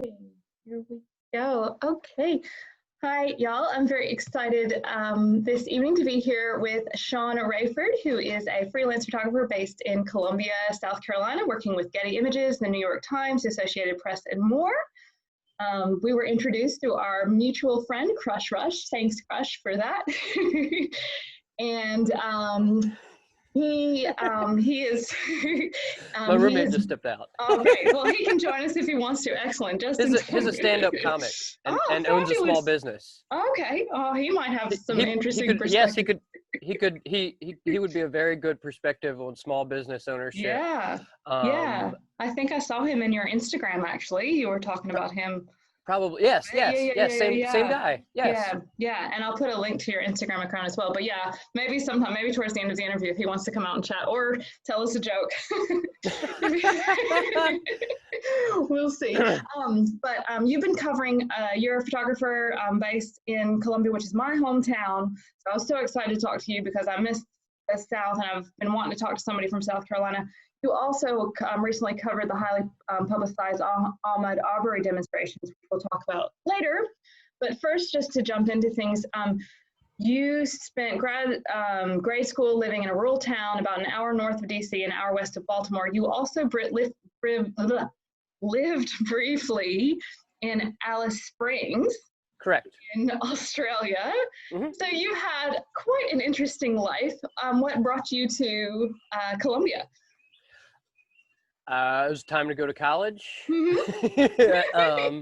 Here we go. Okay. Hi, y'all. I'm very excited this evening to be here with Sean Rayford, who is a freelance photographer based in Columbia, South Carolina, working with Getty Images, the New York Times, Associated Press, and more. We were introduced through our mutual friend, Crush Rush. Thanks, Crush, for that. And he is my roommate just stepped out. Oh, great. Well, he can join us if he wants to. Excellent. He's a stand-up comic and owns a small business. Okay. Oh, he might have some interesting perspective. Yes, he would be a very good perspective on small business ownership. Yeah. Yeah. I think I saw him in your Instagram, actually. You were talking about him. Probably, yes, same guy, yes. Yeah, and I'll put a link to your Instagram account as well, but yeah, maybe sometime, maybe towards the end of the interview, if he wants to come out and chat, or tell us a joke. We'll see. But you've been covering, you're a photographer based in Columbia, which is my hometown, so I was so excited to talk to you because I miss the South, and I've been wanting to talk to somebody from South Carolina. You also recently covered the highly publicized Ahmaud Arbery demonstrations, which we'll talk about later. But first, just to jump into things, you spent grade school living in a rural town about an hour north of DC, an hour west of Baltimore. You also lived briefly in Alice Springs. Correct. In Australia. Mm-hmm. So you had quite an interesting life. What brought you to Columbia? It was time to go to college. Mm-hmm.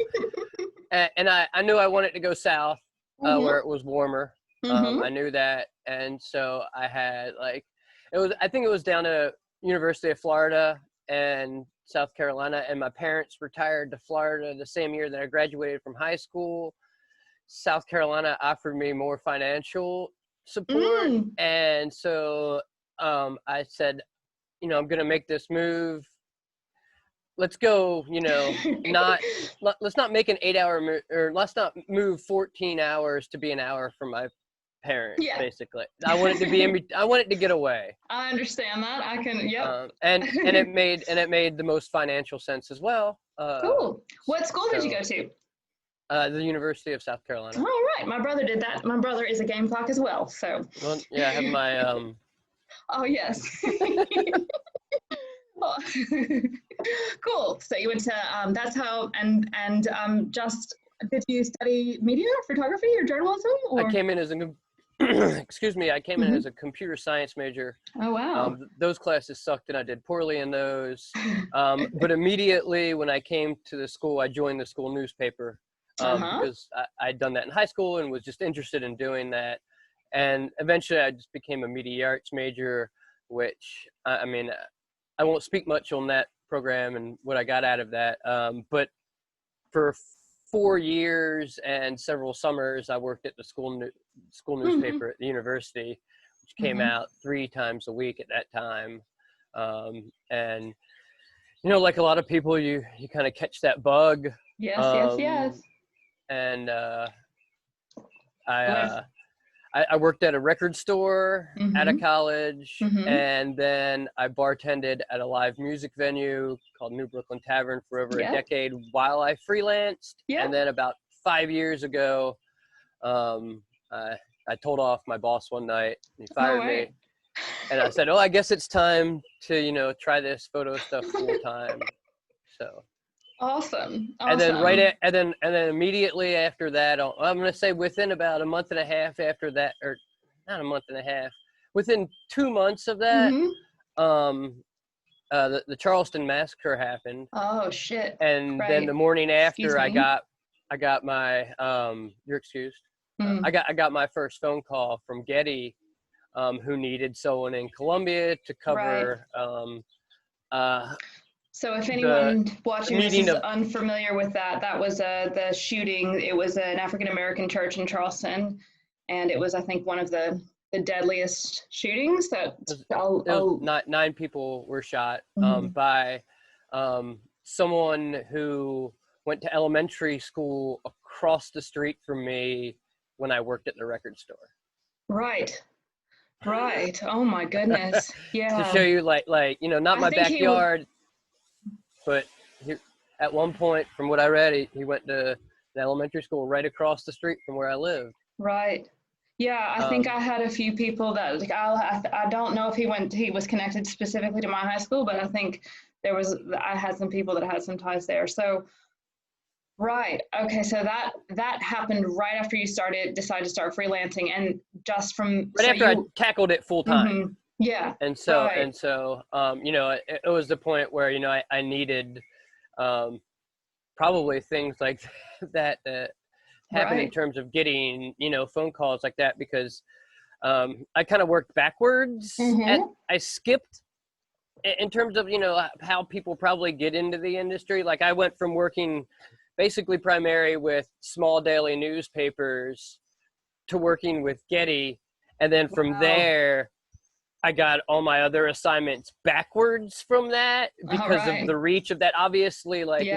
And I knew I wanted to go south, mm-hmm. where it was warmer. Mm-hmm. I knew that. And so I had I think it was down to University of Florida and South Carolina. And my parents retired to Florida the same year that I graduated from high school. South Carolina offered me more financial support. And so I said, I'm going to make this move. Let's go, let's not make an 8-hour move, or let's not move 14 hours to be an hour from my parents, basically. I wanted to get away. I understand that. I can, yep. And it made the most financial sense as well. Cool. What school did you go to? The University of South Carolina. All right. My brother did that. My brother is a game clock as well, so. Well, yeah, I have my, Oh, yes. Cool. So you went to that's how just did you study media, photography, or journalism? Or? I came in as a computer science major. Oh wow. Those classes sucked, and I did poorly in those. But immediately when I came to the school, I joined the school newspaper because I'd done that in high school and was just interested in doing that. And eventually, I just became a media arts major, which I won't speak much on that program and what I got out of that. But for 4 years and several summers, I worked at the school newspaper at the university, which came out 3 times a week at that time. And, like a lot of people, you kind of catch that bug. Yes. And I worked at a record store out of college, and then I bartended at a live music venue called New Brooklyn Tavern for over a decade while I freelanced. And then about 5 years ago, I told off my boss one night, and he fired me. And I said, I guess it's time to, try this photo stuff full time. So. Awesome. And then and then immediately after that, I'm going to say within about a month and a half after that, or not a month and a half, within 2 months of that, the Charleston Massacre happened. Oh shit. And then the morning after, I got my you're excused. I got my first phone call from Getty, who needed someone in Columbia to cover So if anyone watching this is unfamiliar with that, that was the shooting. It was an African-American church in Charleston, and it was, I think, one of the deadliest shootings. That 9 people were shot by someone who went to elementary school across the street from me when I worked at the record store. Right. Oh my goodness. Yeah. To show you, not my backyard. But at one point, from what I read, he went to an elementary school right across the street from where I lived. Right. Yeah, I think I had a few people that, like, I don't know if he was connected specifically to my high school, but I think I had some people that had some ties there. So, right. Okay. So that happened right after you decided to start freelancing, and just from right after I tackled it full time. Yeah. And so you know, it was the point where, you know, I needed probably things like that happen in terms of getting, you know, phone calls like that, because I kind of worked backwards. I skipped in terms of, you know, how people probably get into the industry. Like, I went from working basically primary with small daily newspapers to working with Getty. And then from there, I got all my other assignments backwards from that because of the reach of that. Obviously, like,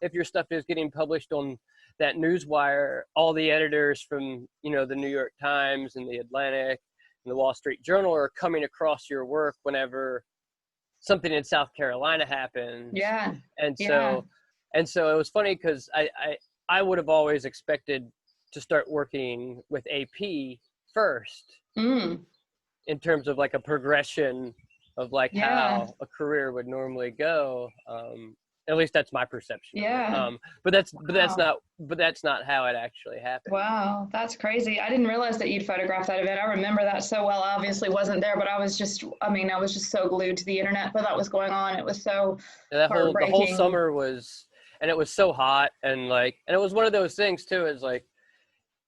if your stuff is getting published on that newswire, all the editors from, you know, the New York Times and the Atlantic and the Wall Street Journal are coming across your work whenever something in South Carolina happens. And so it was funny because I would have always expected to start working with AP first in terms of like a progression of like how a career would normally go. At least that's my perception. But that's not how it actually happened. Wow, that's crazy. I didn't realize that you'd photographed that event. I remember that so well. I obviously wasn't there, but I was just so glued to the internet for that was going on. It was so the whole summer was, and it was so hot, and it was one of those things too, is like,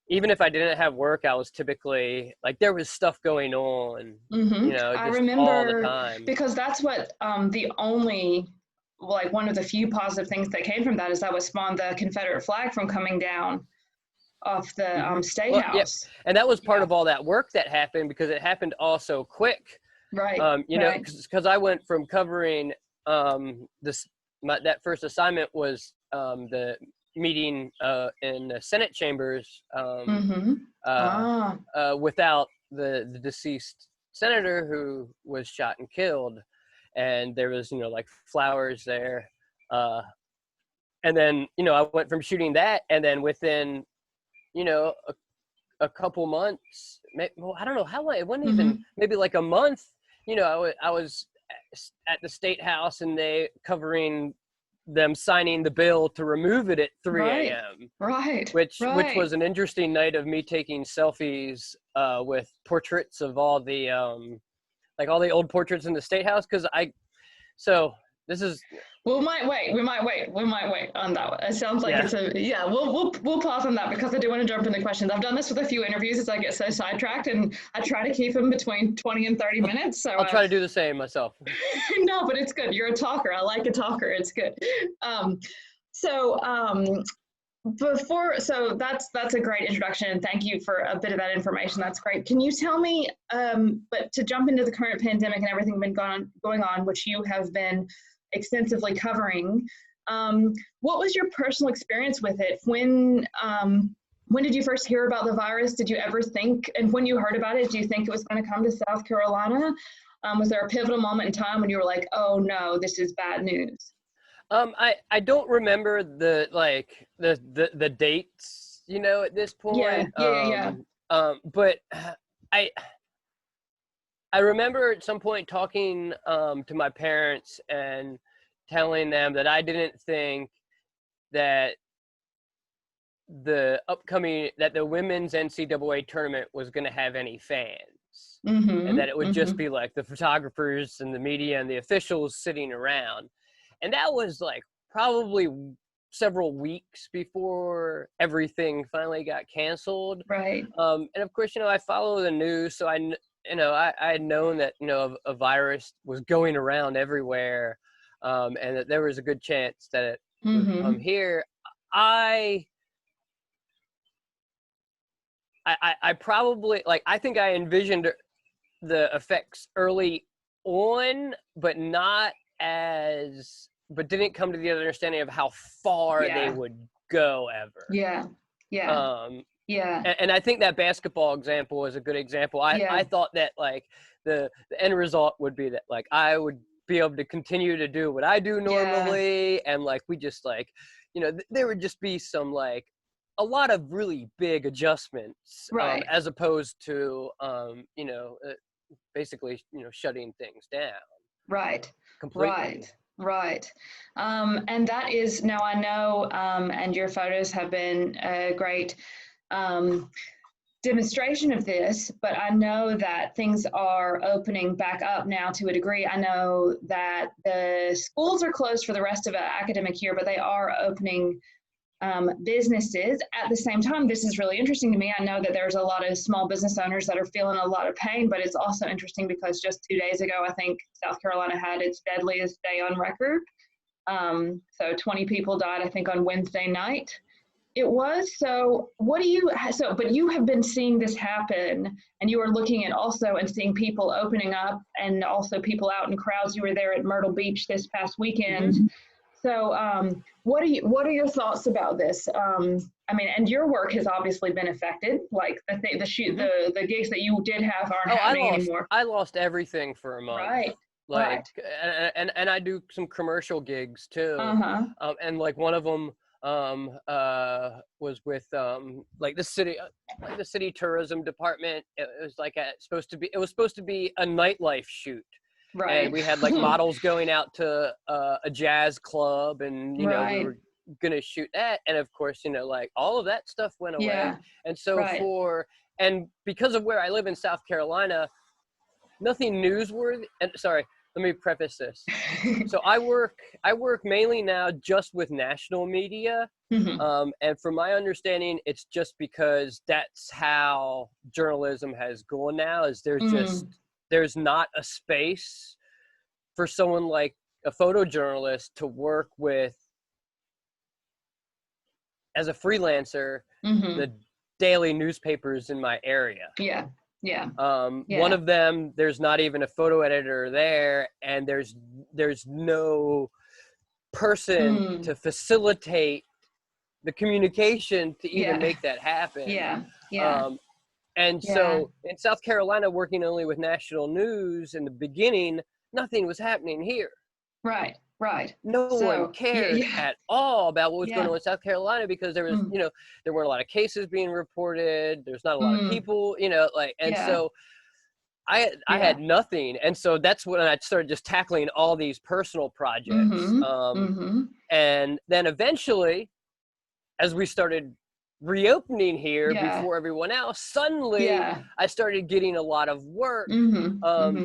even if I didn't have work, I was typically like, there was stuff going on, you know, just I remember all the time. Because that's what one of the few positive things that came from that is that was spawned the Confederate flag from coming down off the State House. And that was part of all that work that happened, because it happened all so quick. You know, because I went from covering that first assignment was the meeting in the Senate chambers without the deceased senator who was shot and killed. And there was, you know, like flowers there. And then, you know, I went from shooting that, and then within, you know, a couple months, I don't know how long, it wasn't even, maybe like a month, you know, I was at the State House, and they covering them signing the bill to remove it at 3 a.m. Which was an interesting night of me taking selfies with portraits of all the all the old portraits in the State House, because we might wait on that one. It sounds like we'll pause on that, because I do want to jump into questions. I've done this with a few interviews as I get so sidetracked, and I try to keep them between 20 and 30 minutes. So I'll try to do the same myself. No, but it's good. You're a talker. I like a talker. It's good. That's a great introduction, and thank you for a bit of that information. That's great. Can you tell me, but to jump into the current pandemic and everything been going on, which you have been extensively covering, what was your personal experience with it? When did you first hear about the virus? Did you ever think, and when you heard about it, do you think it was going to come to South Carolina? Was there a pivotal moment in time when you were like, oh no, this is bad news? I don't remember the dates, you know, at this point. But I remember at some point talking to my parents and telling them that I didn't think that the women's NCAA tournament was going to have any fans, and that it would just be like the photographers and the media and the officials sitting around. And that was like probably several weeks before everything finally got canceled. And of course, you know, I follow the news, so I had known that, you know, a virus was going around everywhere, and that there was a good chance that it would come here. I probably, like, I think I envisioned the effects early on, but didn't come to the understanding of how far they would go ever. And I think that basketball example is a good example. I thought that like the end result would be that like I would be able to continue to do what I do normally. And like, we just like, you know, there would just be some like a lot of really big adjustments, as opposed to, you know, basically, you know, shutting things down. Right. Completely. Right. And that is, now I know, and your photos have been a great demonstration of this, but I know that things are opening back up now to a degree. I know that the schools are closed for the rest of the academic year, but they are opening businesses at the same time. This is really interesting to me. I know that there's a lot of small business owners that are feeling a lot of pain, but it's also interesting because just 2 days ago, I think South Carolina had its deadliest day on record. So 20 people died, I think, on Wednesday night. It was. So what do you, but you have been seeing this happen, and you are looking at also and seeing people opening up and also people out in crowds. You were there at Myrtle Beach this past weekend. Mm-hmm. So what are your thoughts about this? I mean, and your work has obviously been affected, like the gigs that you did have aren't happening anymore. I lost everything for a month. Right. Like, and I do some commercial gigs too. And like one of them was with like the city tourism department. It was like supposed to be a nightlife shoot. Right. And we had like models going out to a jazz club, and you know, we were gonna shoot that, and of course, you know, like all of that stuff went away. And so and because of where I live in South Carolina, nothing newsworthy. And sorry, let me preface this. So I work mainly now just with national media. And from my understanding, it's just because that's how journalism has gone now, is there's not a space for someone like a photojournalist to work with as a freelancer, the daily newspapers in my area. One of them, there's not even a photo editor there, and there's no person to facilitate the communication to even make that happen. And so in South Carolina, working only with national news in the beginning, nothing was happening here. Right. No one cared at all about what was going on in South Carolina, because there was, you know, there weren't a lot of cases being reported. There's not a lot of people, you know, like, and so I had nothing. And so that's when I started just tackling all these personal projects. And then eventually, as we started reopening here before everyone else, suddenly I started getting a lot of work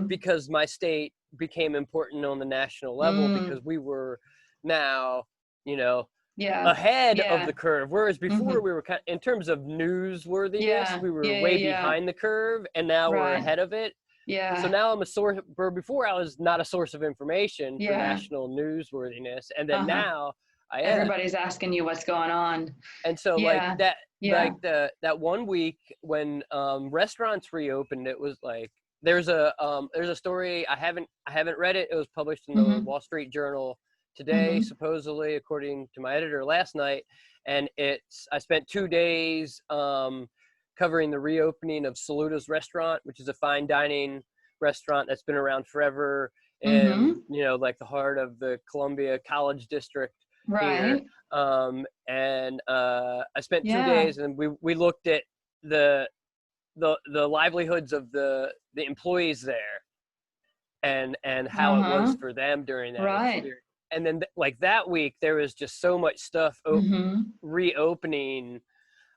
because my state became important on the national level, because we were now, you know, ahead of the curve, whereas before we were kind of, in terms of newsworthiness, we were way behind the curve, and now we're ahead of it. So now I'm a source, where before I was not a source of information for national newsworthiness, and then now everybody's asking you what's going on. And so like that, like that 1 week when restaurants reopened, it was like, there's a story, I haven't read it. It was published in the Wall Street Journal today, supposedly, according to my editor last night. And I spent 2 days covering the reopening of Saluta's restaurant, which is a fine dining restaurant that's been around forever in, you know, like the heart of the Columbia College District. Here. And I spent 2 days, and we looked at the livelihoods of the employees there, and how it was for them during that experience. And then like that week, there was just so much stuff reopening.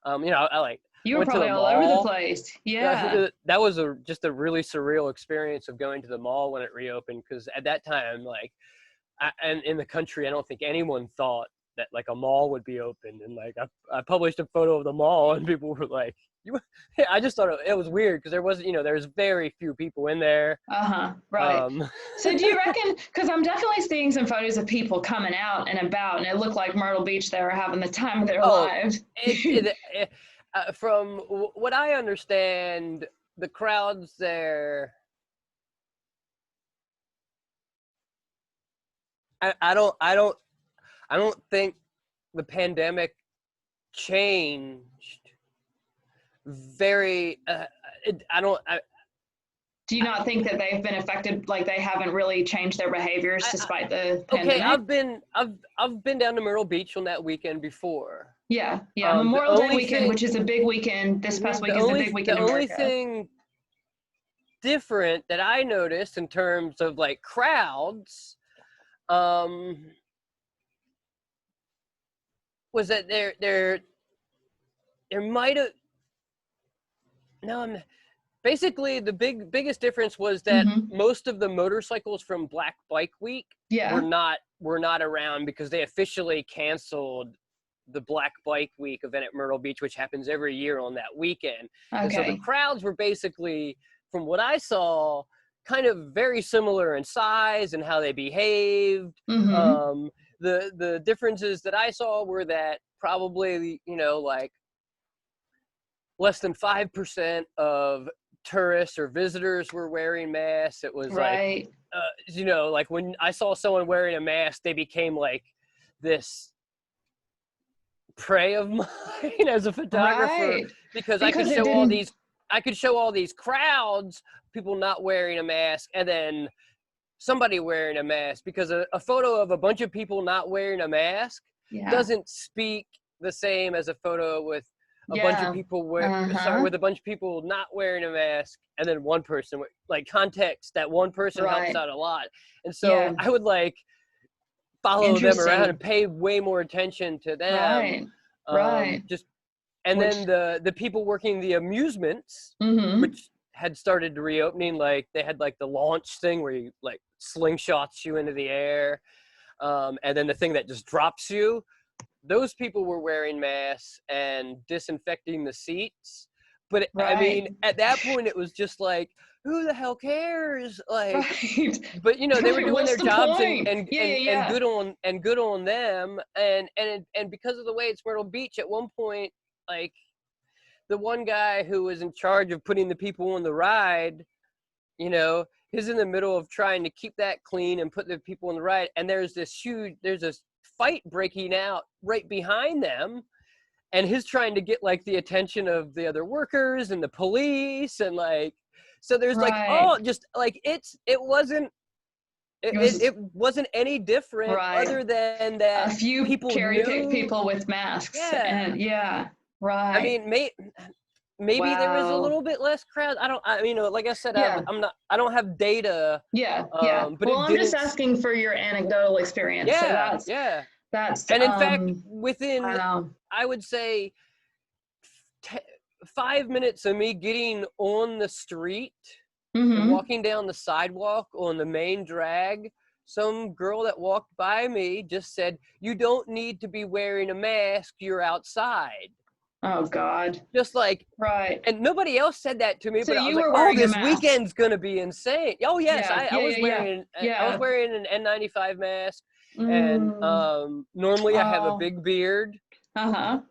You know, you were probably all over the place. That was just a really surreal experience of going to the mall when it reopened, because at that time, like, and in the country, I don't think anyone thought that like a mall would be open. And like I published a photo of the mall, and people were like, I just thought it was weird, because there wasn't, you know, there's very few people in there. So do you reckon, because I'm definitely seeing some photos of people coming out and about, and it looked like Myrtle Beach, they were having the time of their lives. From what I understand, the crowds there, I don't think the pandemic changed very Do you not think that they've been affected, like they haven't really changed their behaviors despite the pandemic? Okay, I've been down to Myrtle Beach on that weekend before. Yeah, Memorial Day weekend, which is a big weekend. This Mm-hmm. past week is a big weekend in America. The only thing different that I noticed in terms of like crowds, was that there might have basically the biggest difference was that most of the motorcycles from Black Bike Week were not around because they officially canceled the Black Bike Week event at Myrtle Beach, which happens every year on that weekend. Okay. And so the crowds were basically, from what I saw, kind of very similar in size and how they behaved. The differences that I saw were that probably, like less than 5% of tourists or visitors were wearing masks. It was like, like when I saw someone wearing a mask, they became like this prey of mine as a photographer, because I could show all these crowds, people not wearing a mask, and then somebody wearing a mask, because a photo of a bunch of people not wearing a mask doesn't speak the same as a photo with a bunch of people with a bunch of people not wearing a mask and then one person. Like context, that one person helps out a lot. And so I would like follow them around and pay way more attention to them. And then the people working the amusements, which had started reopening, like they had like the launch thing where you like slingshots you into the air, and then the thing that just drops you. Those people were wearing masks and disinfecting the seats. But I mean, at that point, it was just like, who the hell cares? Like, but they were doing their jobs and good on them. And because of the way it's Myrtle Beach, at one point, like the one guy who was in charge of putting the people on the ride, he's in the middle of trying to keep that clean and put the people on the ride. And there's a fight breaking out right behind them, and he's trying to get like the attention of the other workers and the police, and like, so there's like, just like it wasn't any different other than that a few people cherry-picked people with masks. I mean, maybe there was a little bit less crowd. Like I said, I don't have data. But I'm just asking for your anecdotal experience. That's and in fact, within, I would say 5 minutes of me getting on the street, and walking down the sidewalk on the main drag, some girl that walked by me just said, "You don't need to be wearing a mask, you're outside." Oh God. Just like, and nobody else said that to me, so but I was like, oh, this weekend's gonna be insane. Oh yes, I was wearing an N95 mask, and normally I have a big beard. I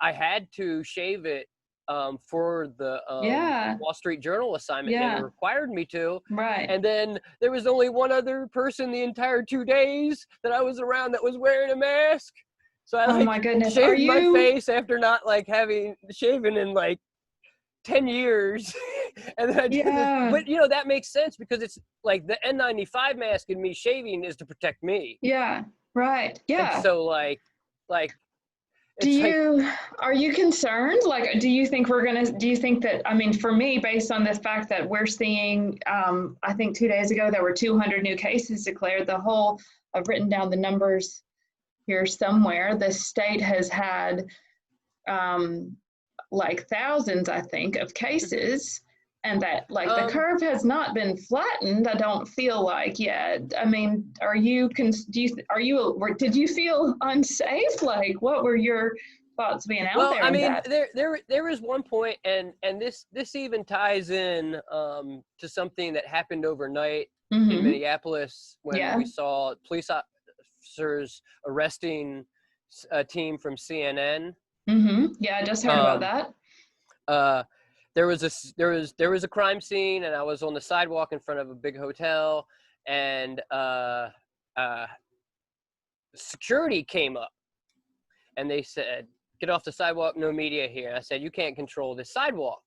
had to shave it for the Wall Street Journal assignment. They required me to. And then there was only one other person the entire 2 days that I was around that was wearing a mask. So I shaved my face after not like having shaven in like 10 years. And then I did this. But that makes sense, because it's like the N95 mask and me shaving is to protect me. And so like are you concerned? Like, do you think that, I mean, for me, based on the fact that we're seeing, I think 2 days ago, there were 200 new cases declared. I've written down the numbers here somewhere. The state has had like thousands, I think, of cases, and that like the curve has not been flattened. I don't feel like yet. I mean, did you feel unsafe? Like, what were your thoughts being out there? Well, I mean, there was one point, and this even ties in to something that happened overnight in Minneapolis when we saw police officers arresting a team from CNN. I just heard about that. There was a crime scene, and I was on the sidewalk in front of a big hotel, and security came up, and they said, "Get off the sidewalk, no media here." And I said, "You can't control this sidewalk."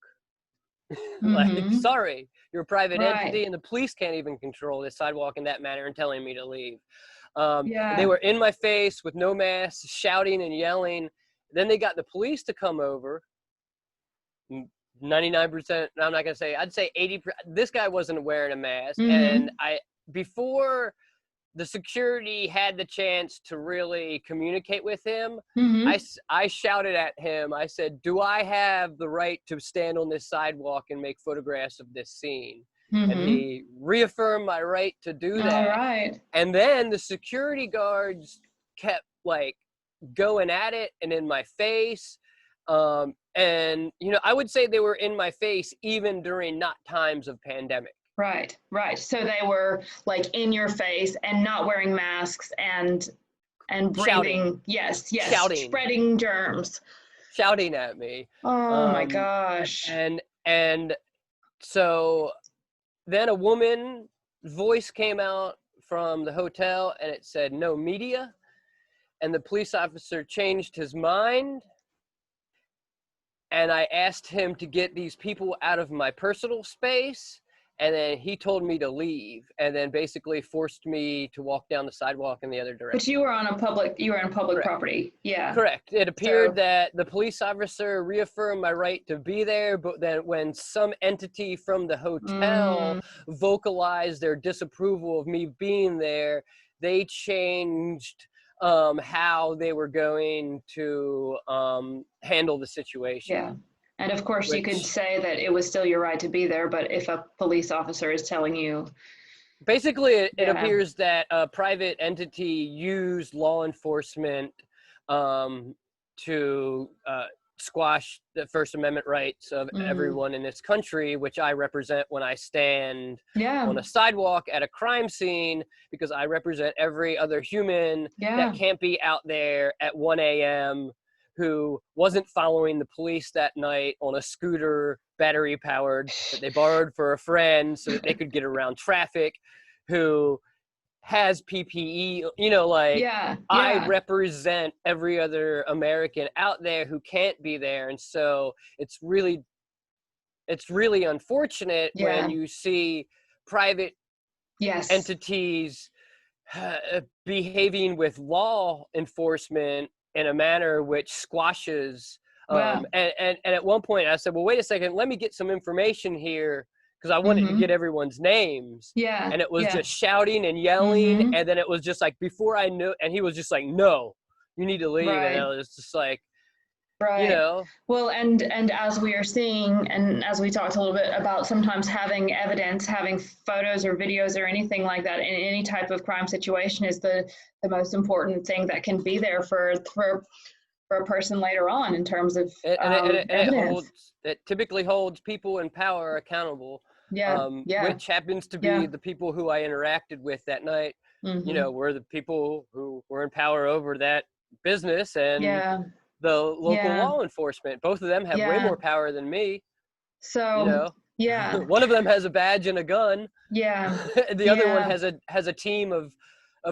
Like, sorry, you're a private entity, Right. and the police can't even control this sidewalk in that manner and telling me to leave. Yeah. They were in my face with no masks, shouting and yelling. Then they got the police to come over. 99%, I'm not going to say, I'd say 80%. This guy wasn't wearing a mask. And before the security had the chance to really communicate with him, I shouted at him. I said, do I have the right to stand on this sidewalk and make photographs of this scene? And he reaffirmed my right to do that. All right. And then the security guards kept like going at it and in my face. And, you know, I would say they were in my face even during not times of pandemic. Right, right. So they were like in your face and not wearing masks and breathing. Shouting. Yes, Shouting. spreading germs. Shouting at me. Oh my gosh. And so then a woman's voice came out from the hotel and it said, no media. And the police officer changed his mind. And I asked him to get these people out of my personal space. And then he told me to leave, and then basically forced me to walk down the sidewalk in the other direction. But you were on public Correct. property. Yeah. Correct. It appeared that the police officer reaffirmed my right to be there, but then when some entity from the hotel vocalized their disapproval of me being there, they changed how they were going to handle the situation. Yeah. And of course, you could say that it was still your right to be there, but if a police officer is telling you... Basically, it appears that a private entity used law enforcement to squash the First Amendment rights of everyone in this country, which I represent when I stand on a sidewalk at a crime scene, because I represent every other human that can't be out there at 1 a.m., who wasn't following the police that night on a scooter, battery powered, that they borrowed for a friend so that they could get around traffic, who has PPE, you know, like I represent every other American out there who can't be there. And so it's really unfortunate when you see private entities behaving with law enforcement in a manner which squashes. And at one point I said, well, wait a second, let me get some information here, because I wanted to get everyone's names. And it was just shouting and yelling. And then it was just like, before I knew, and he was just like, no, you need to leave. And it was just like, you know. Well, and as we are seeing, and as we talked a little bit about, sometimes having evidence, having photos or videos or anything like that in any type of crime situation is the most important thing that can be there for a person later on in terms of evidence. It typically holds people in power accountable, which happens to be the people who I interacted with that night. You know, were the people who were in power over that business and the local law enforcement. Both of them have way more power than me. So, you know? One of them has a badge and a gun. The other one has a team of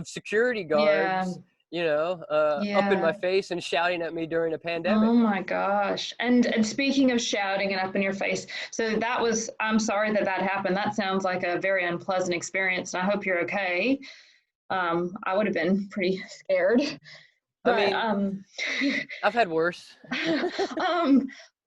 security guards, you know, up in my face and shouting at me during a pandemic. Oh my gosh. And speaking of shouting and up in your face, so that was, I'm sorry that happened. That sounds like a very unpleasant experience, and I hope you're okay. I would have been pretty scared. But, I mean, I've had worse.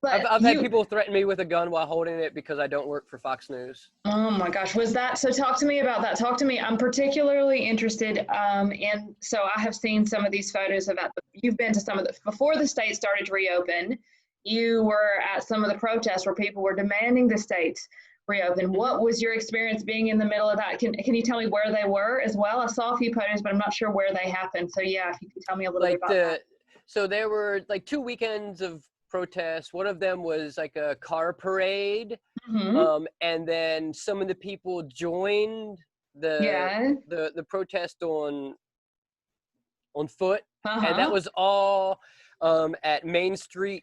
But I've had people threaten me with a gun while holding it because I don't work for Fox News. Oh my gosh, was that, so talk to me about that. Talk to me, I'm particularly interested in, so I have seen some of these photos of, you've been to some of the, before the state started to reopen, you were at some of the protests where people were demanding the states reopen. What was your experience being in the middle of that? Can you tell me where they were as well? I saw a few photos, but I'm not sure where they happened. So yeah, if you could tell me a little bit about that. So there were like 2 weekends of protests. One of them was like a car parade, and then some of the people joined the protest on foot, and that was all at Main Street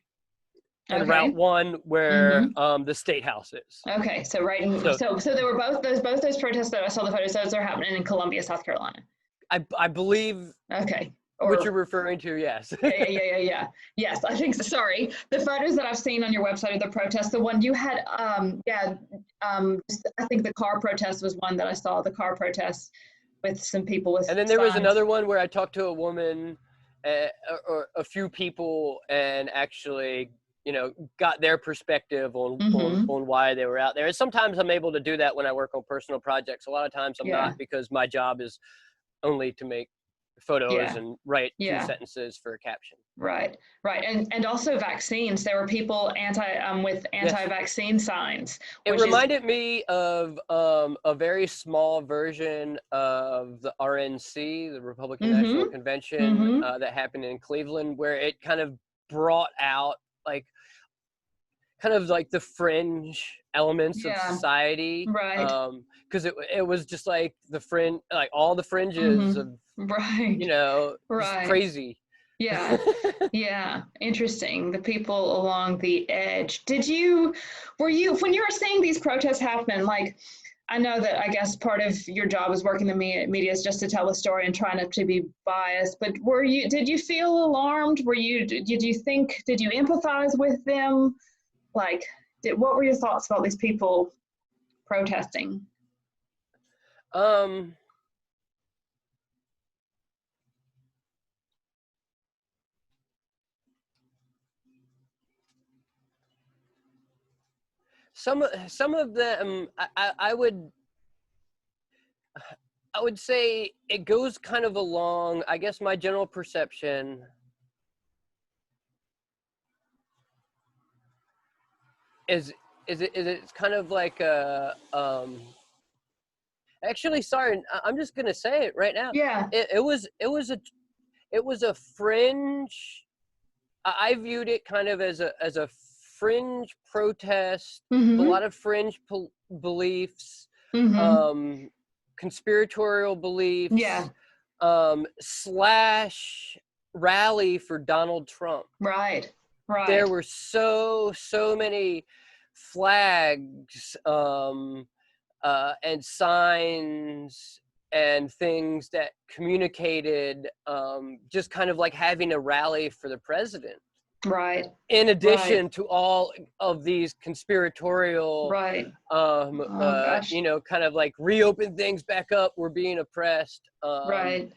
and Route 1, where the State House is. Okay, so right in, so there were both those protests that I saw the photos. Those are happening in Columbia, South Carolina. I believe. Okay. Which you're referring to, yes. Yeah. Yes, I think so. Sorry. The photos that I've seen on your website of the protest, the one you had, I think the car protest was one that I saw, the car protest with some people with And then there was signs. another one where I talked to a woman or a few people and actually, got their perspective on why they were out there. And sometimes I'm able to do that when I work on personal projects. A lot of times I'm not, because my job is only to make photos and write 2 sentences for a caption. Right. And also vaccines. There were people with anti-vaccine signs. It reminded me of a very small version of the RNC, the Republican National Convention, that happened in Cleveland, where it kind of brought out kind of like the fringe elements of society, right? Because it was just like all the fringes of right, crazy. Yeah, interesting. The people along the edge. Were you when you were seeing these protests happen, like, I know that I guess part of your job is working the media is just to tell a story and try not to be biased, but did you feel alarmed? Did you empathize with them? Like, what were your thoughts about these people protesting? Some of them, I would say it goes kind of along, I guess my general perception is it's kind of like actually, sorry, I'm just gonna say it right now. It was a fringe. I viewed it kind of as a fringe protest, a lot of fringe beliefs, conspiratorial beliefs, / rally for Donald Trump. Right. There were so many flags and signs and things that communicated just kind of like having a rally for the president. Right. In addition to all of these conspiratorial, kind of like reopen things back up, we're being oppressed. And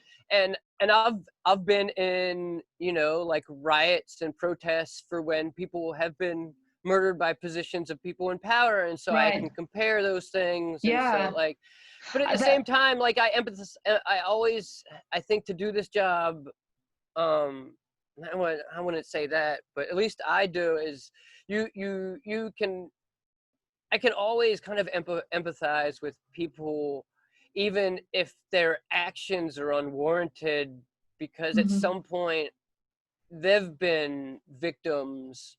I've been in, like riots and protests for when people have been murdered by positions of people in power, and so I can compare those things. And so, like, but at the same time, like, I empathize. I think to do this job, I wouldn't say that, but at least I do, is I can always kind of empathize with people, even if their actions are unwarranted, because at some point they've been victims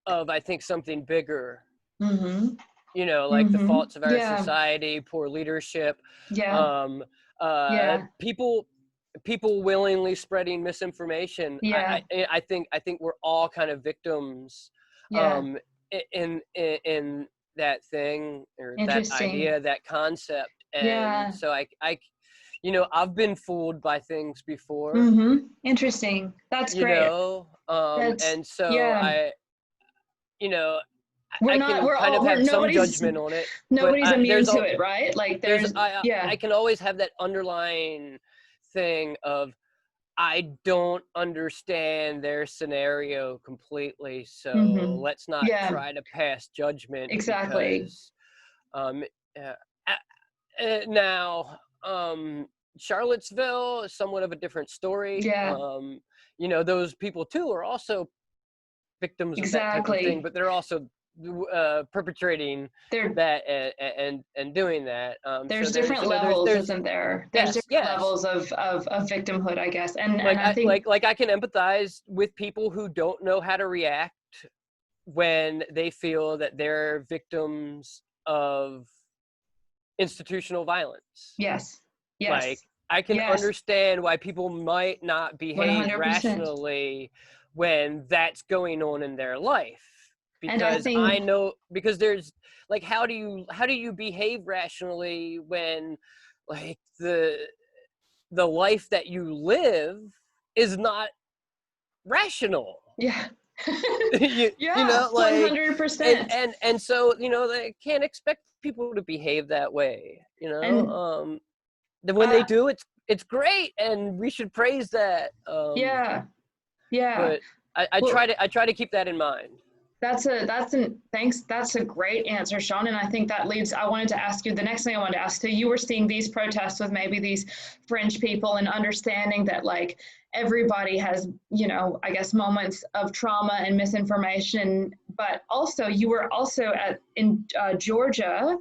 of, I think, something bigger. Like the faults of our society, poor leadership, people willingly spreading misinformation. I think we're all kind of victims in that thing, or that idea, that concept. And so I've been fooled by things before. Interesting. That's great. And so I can have some judgment on it. Nobody's immune to it, right? Like I can always have that underlying thing of, I don't understand their scenario completely, so let's not try to pass judgment. Exactly. Because, now, Charlottesville is somewhat of a different story. Those people too are also victims of that type of thing, but they're also perpetrating that and doing that. There's different levels, isn't there? There's different levels of victimhood, I guess. And I think I can empathize with people who don't know how to react when they feel that they're victims of institutional violence. Yes. Like, I can understand why people might not behave 100%. rationally when that's going on in their life. Because I know, because there's like, how do you behave rationally when, like, the the life that you live is not rational. Yeah. you know, like 100%. and so, you know, they can't expect people to behave that way, you know. And When they do, it's great, and we should praise that. Yeah. But I try to keep that in mind. That's a great answer, Sean. And I think that leads, I wanted to ask you, the next thing I wanted to ask, so you were seeing these protests with maybe these fringe people and understanding that like everybody has, you know, I guess moments of trauma and misinformation, but also you were also in Georgia,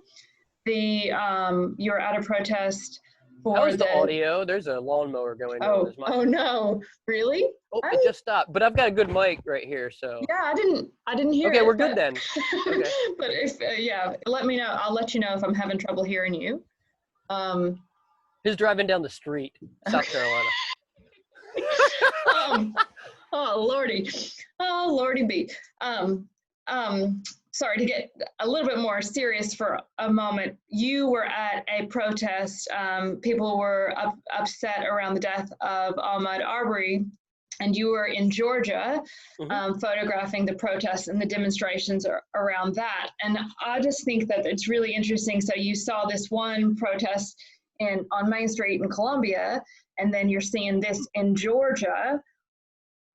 you were at a protest for How's the audio? There's a lawnmower going on. Oh no, really? Oh, it just stopped. But I've got a good mic right here, so. Yeah, I didn't hear it. Okay, we're good then. Okay. But if yeah, let me know. I'll let you know if I'm having trouble hearing you. He's driving down the street, South Carolina. Oh lordy be. Sorry, to get a little bit more serious for a moment. You were at a protest. People were upset around the death of Ahmaud Arbery, and you were in Georgia, photographing the protests and the demonstrations around that. And I just think that it's really interesting. So you saw this one protest on Main Street in Columbia, and then you're seeing this in Georgia.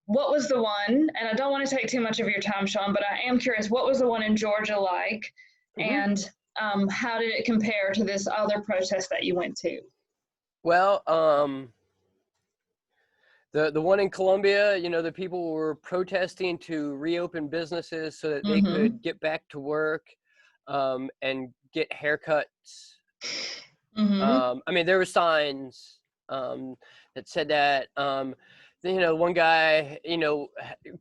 What was the one, and I don't want to take too much of your time, Sean, but I am curious, what was the one in Georgia like, and how did it compare to this other protest that you went to? Well, the one in Columbia, you know, the people were protesting to reopen businesses so that they could get back to work and get haircuts. I mean, there were signs that said that. You know, one guy, you know,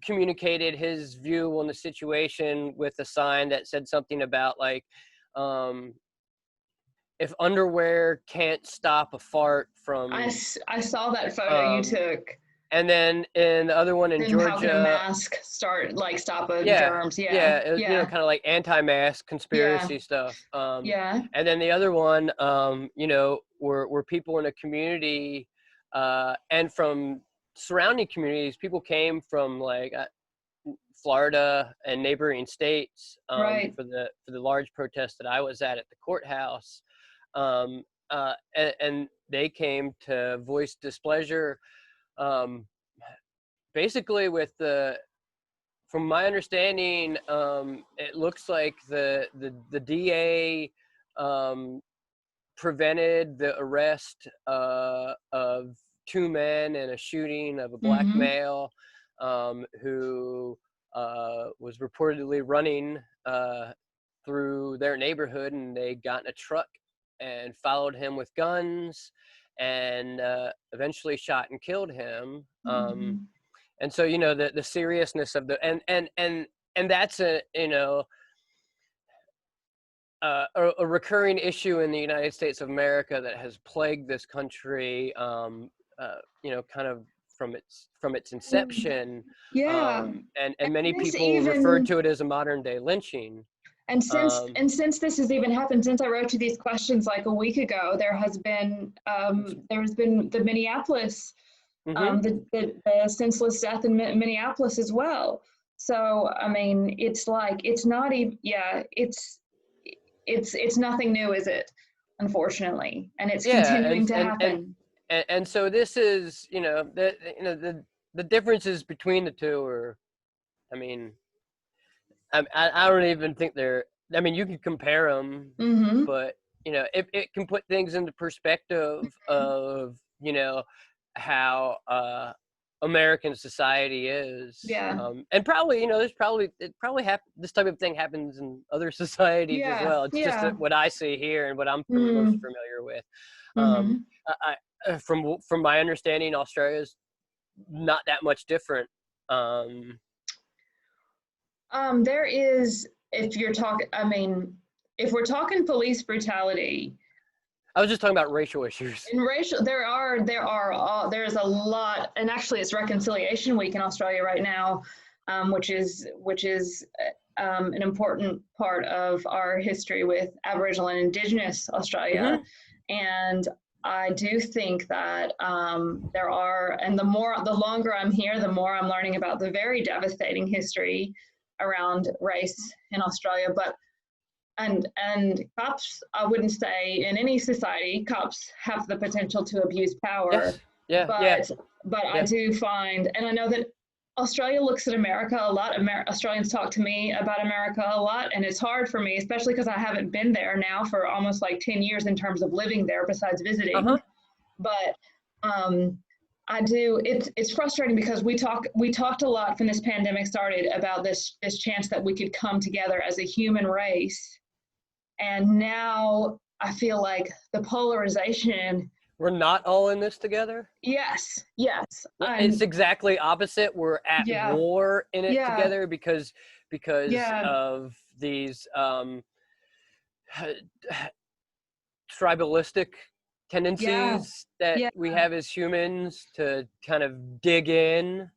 communicated his view on the situation with a sign that said something about like, if underwear can't stop a fart from. I saw that photo you took. And then in the other one in Georgia, how can a mask stop germs? Yeah, you know, kind of like anti-mask conspiracy stuff. And then the other one, you know, were people in a community and from surrounding communities. People came from like Florida and neighboring states for the large protest that I was at the courthouse, and they came to voice displeasure, basically with from my understanding, it looks like the DA prevented the arrest of two men in a shooting of a black male who was reportedly running through their neighborhood, and they got in a truck and followed him with guns and eventually shot and killed him. And so, you know, the seriousness of and that's a, you know, a recurring issue in the United States of America that has plagued this country, you know, kind of from its inception. And many people refer to it as a modern day lynching. And since this has even happened, since I wrote you these questions like a week ago, there's been the Minneapolis, the senseless death in Minneapolis as well. So I mean, it's like it's not even it's nothing new, is it? Unfortunately, and it's continuing to happen. And so this is, you know, the differences between the two are, I mean, I don't even think they're, I mean, you can compare them, but, you know, it can put things into perspective of, you know, how American society is. And probably, you know, this type of thing happens in other societies as well. It's just what I see here and what I'm most familiar with. From my understanding, Australia's not that much different. There is, if you're talking, I mean, if we're talking police brutality. I was just talking about racial issues. In racial, there's a lot, and actually it's Reconciliation Week in Australia right now, which is an important part of our history with Aboriginal and Indigenous Australia. And I do think that there are, and the longer I'm here, the more I'm learning about the very devastating history around race in Australia. But and cops, I wouldn't say in any society, cops have the potential to abuse power. Yes. Yeah. But I do find, and I know that Australia looks at America a lot. Australians talk to me about America a lot, and it's hard for me, especially because I haven't been there now for almost like 10 years in terms of living there besides visiting. But I do, it's frustrating because we talked a lot when this pandemic started about this chance that we could come together as a human race. And now I feel like the polarization. We're not all in this together. Yes. It's exactly opposite. We're at war in it together because of these tribalistic tendencies that we have as humans to kind of dig in.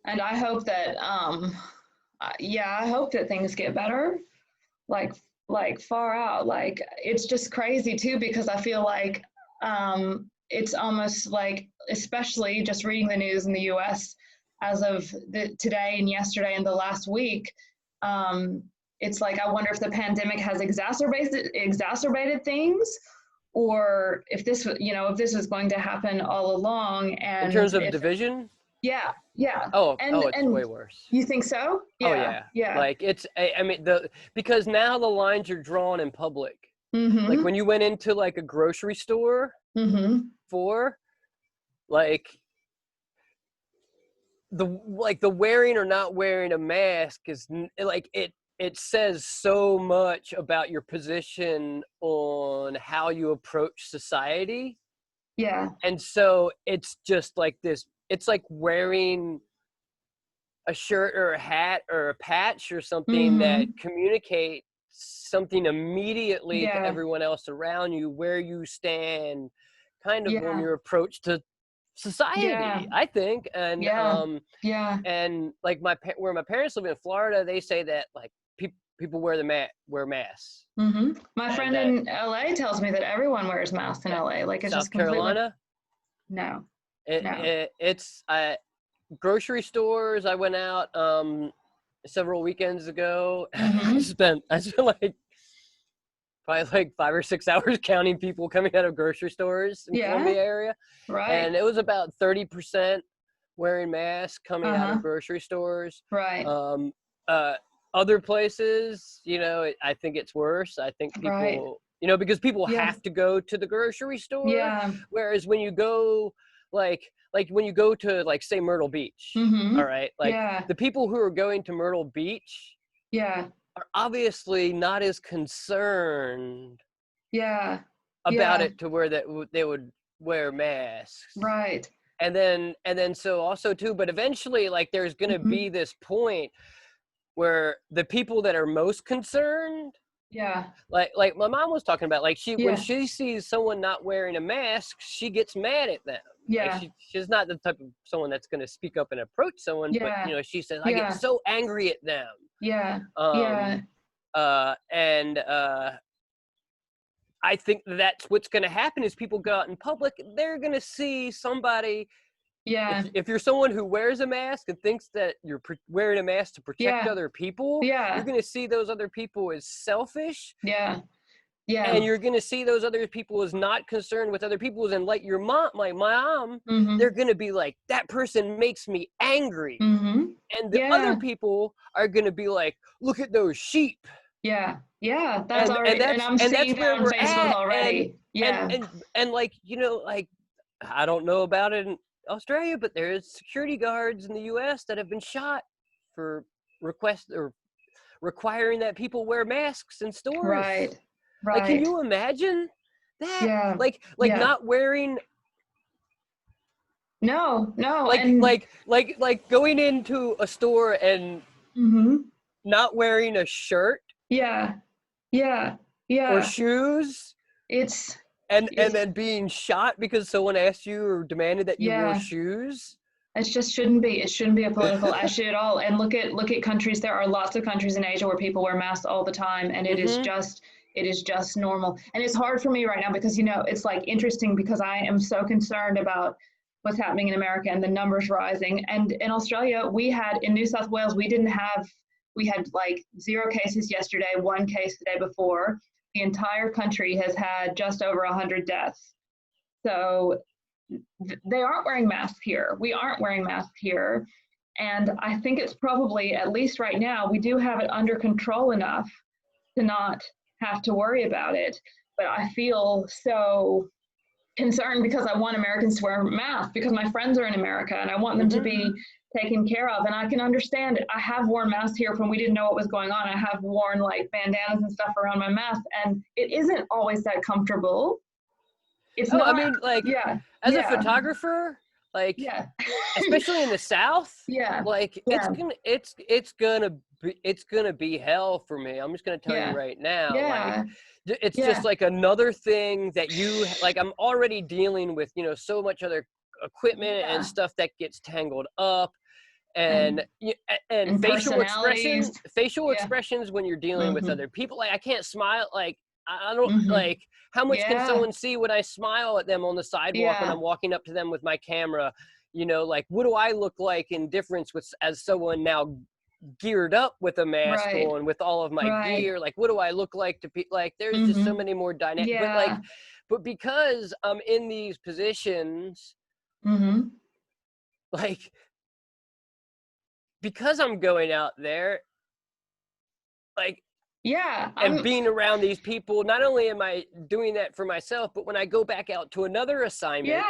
And I hope that I hope that things get better, like far out. Like, it's just crazy too, because I feel like it's almost like, especially just reading the news in the US as of today and yesterday and the last week, it's like, I wonder if the pandemic has exacerbated things, or if this was going to happen all along. And in terms of division? Yeah. It's way worse. You think so? Yeah. Like, it's, I mean, because now the lines are drawn in public. Like, when you went into like a grocery store for, like, the wearing or not wearing a mask is like, it says so much about your position on how you approach society. Yeah. And so it's just like this. It's like wearing a shirt or a hat or a patch or something that communicates something immediately to everyone else around you, where you stand kind of on your approach to society, I think. And and like where my parents live in Florida, they say that like people wear masks. My friend in LA tells me that everyone wears masks in LA. Like, it's South just completely. Carolina? No. It's grocery stores. I went out several weekends ago. I spent like probably like 5 or 6 hours counting people coming out of grocery stores in the Columbia area. Right. And it was about 30% wearing masks coming out of grocery stores. Right. Other places, I think it's worse. I think people, because people have to go to the grocery store. Yeah. Whereas when you go, like when you go to, like, say, Myrtle Beach, all right? Like, the people who are going to Myrtle Beach are obviously not as concerned about it to where they would wear masks. Right. And then so also too, but eventually, like, there's going to be this point where the people that are most concerned, like my mom was talking about, like, when she sees someone not wearing a mask, she gets mad at them. Like, she's not the type of someone that's going to speak up and approach someone, but she says, I get so angry at them. And I think that's what's going to happen is people go out in public, they're going to see somebody. If you're someone who wears a mask and thinks that you're wearing a mask to protect other people, you're going to see those other people as selfish. And you're going to see those other people as not concerned with other people. And like your mom, my mom, they're going to be like, that person makes me angry. And the other people are going to be like, look at those sheep. That's already, and I'm seeing that on Facebook already. And like, like, I don't know about it in Australia, but there's security guards in the US that have been shot for requiring that people wear masks in stores. Right. Like, can you imagine that? Like not wearing. No. Like going into a store and not wearing a shirt. Or shoes. And then being shot because someone asked you or demanded that you wore shoes. It just shouldn't be. It shouldn't be a political issue at all. And look at countries. There are lots of countries in Asia where people wear masks all the time, and it is just normal. And it's hard for me right now because it's like interesting because I am so concerned about what's happening in America and the numbers rising. And in Australia, in New South Wales, we had like 0 cases yesterday, 1 case the day before. The entire country has had just over 100 deaths. So they aren't wearing masks here. We aren't wearing masks here. And I think it's probably, at least right now, we do have it under control enough to not have to worry about it. But I feel so concerned because I want Americans to wear masks because my friends are in America and I want them to be taken care of. And I can understand it. I have worn masks here when we didn't know what was going on. I have worn like bandanas and stuff around my mask, and it isn't always that comfortable. It's not, I mean, like, as a photographer, like, especially in the South, like, it's gonna be hell for me. I'm just gonna tell you right now. Like, it's just like another thing that I'm already dealing with, so much other equipment and stuff that gets tangled up, and facial expressions when you're dealing with other people. Like, I can't smile. Like, I don't like, how much can someone see when I smile at them on the sidewalk when I'm walking up to them with my camera? Like, what do I look like in difference as someone now geared up with a mask on, with all of my gear? Like, what do I look like to be like? There's just so many more dynamics. But because I'm in these positions, like, because I'm going out there, like, and being around these people, not only am I doing that for myself, but when I go back out to another assignment,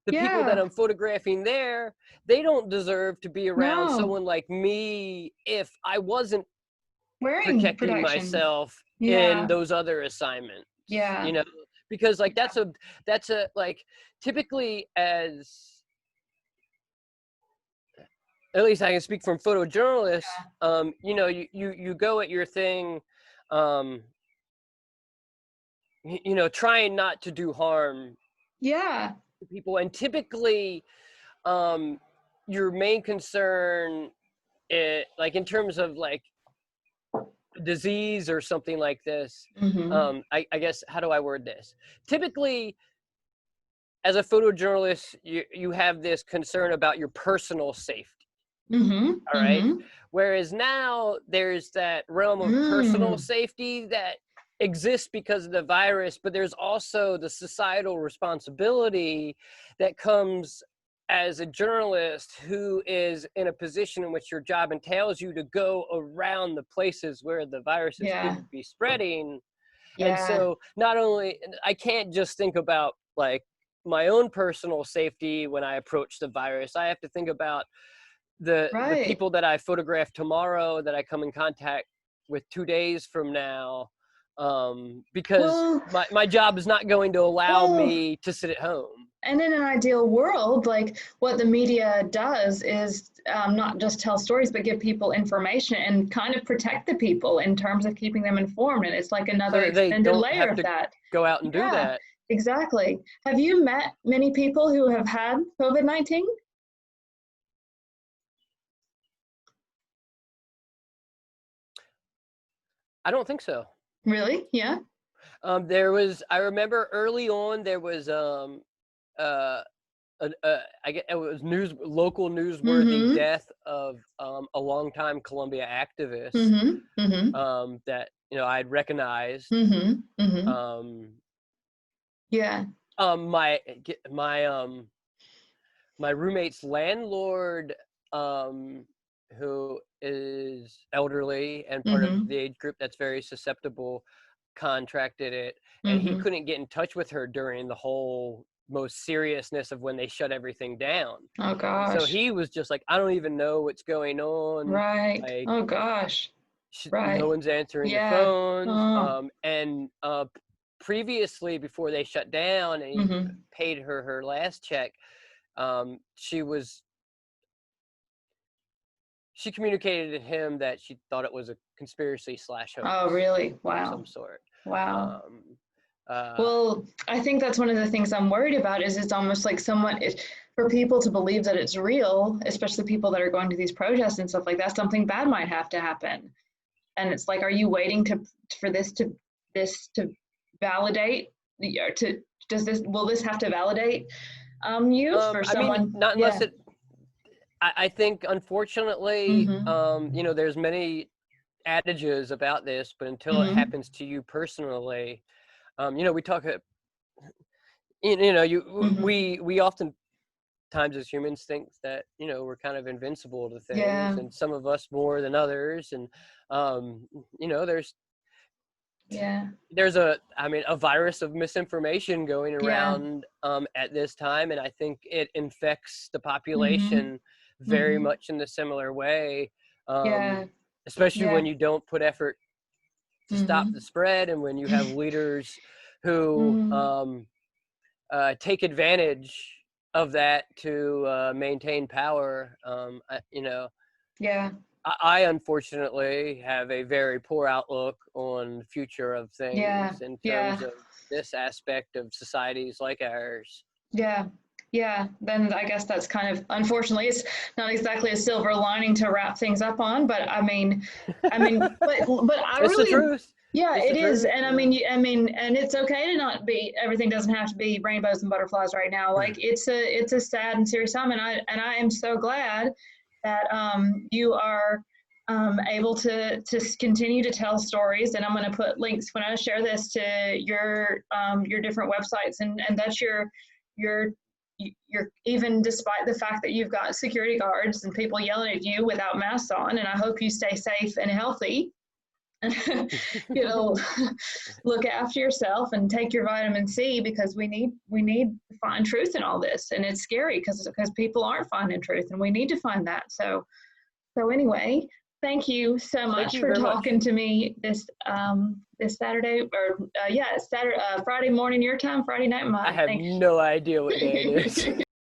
the people that I'm photographing there, they don't deserve to be around someone like me if I wasn't protecting myself in those other assignments. Because like that's a like, typically, as at least I can speak from photojournalists, you go at your thing, trying not to do harm to people. And typically, your main concern, like in terms of like disease or something like this, I guess, how do I word this? Typically, as a photojournalist, you have this concern about your personal safety. All right. Whereas now there's that realm of personal safety that exists because of the virus, but there's also the societal responsibility that comes as a journalist who is in a position in which your job entails you to go around the places where the viruses could be spreading. And so not only, I can't just think about like my own personal safety when I approach the virus, I have to think about the people that I photograph tomorrow, that I come in contact with 2 days from now, because my job is not going to allow me to sit at home. And in an ideal world, like what the media does is not just tell stories, but give people information and kind of protect the people in terms of keeping them informed. And it's like another extended layer of that. Go out and do that. Exactly. Have you met many people who have had COVID-19? I don't think so. Really? Yeah. I remember early on there was I guess it was local newsworthy death of a longtime Columbia activist that I'd recognized. My roommate's landlord, who is elderly and part of the age group that's very susceptible, contracted it, and he couldn't get in touch with her during the whole most seriousness of when they shut everything down. Oh gosh. So he was just like, I don't even know what's going on. Right. Like, oh gosh. No one's answering the phones. And previously, before they shut down and he paid her last check, she communicated to him that she thought it was a conspiracy / hoax. Oh, really? Wow. Of some sort. Wow. Well, I think that's one of the things I'm worried about is it's almost like for people to believe that it's real, especially people that are going to these protests and stuff like that, something bad might have to happen. And it's like, are you waiting for this to validate? Will this have to validate you for someone? I mean, not unless it. I think, unfortunately, you know, there's many adages about this, but until it happens to you personally, you know, we talk. You know, we often times as humans think that, you know, we're kind of invincible to things, and some of us more than others, and you know, there's a virus of misinformation going around at this time, and I think it infects the population very much in the similar way, especially when you don't put effort to stop the spread, and when you have leaders who take advantage of that to maintain power. You know, I unfortunately have a very poor outlook on the future of things in terms of this aspect of societies like ours. Then I guess that's kind of, unfortunately, it's not exactly a silver lining to wrap things up on, but I mean, but I it's really, the truth. It is. And I mean, and it's okay to not be, everything doesn't have to be rainbows and butterflies right now. Like, it's a sad and serious time. And I am so glad that you are able to continue to tell stories. And I'm going to put links when I share this to your different websites, and that's your even despite the fact that you've got security guards and people yelling at you without masks on. And I hope you stay safe and healthy. You know, look after yourself and take your vitamin C, because we need to find truth in all this. And it's scary because people aren't finding truth, and we need to find that. So anyway, thank you so much for talking to me this Saturday, or Friday morning your time, Friday night mine. I have no idea what day it is.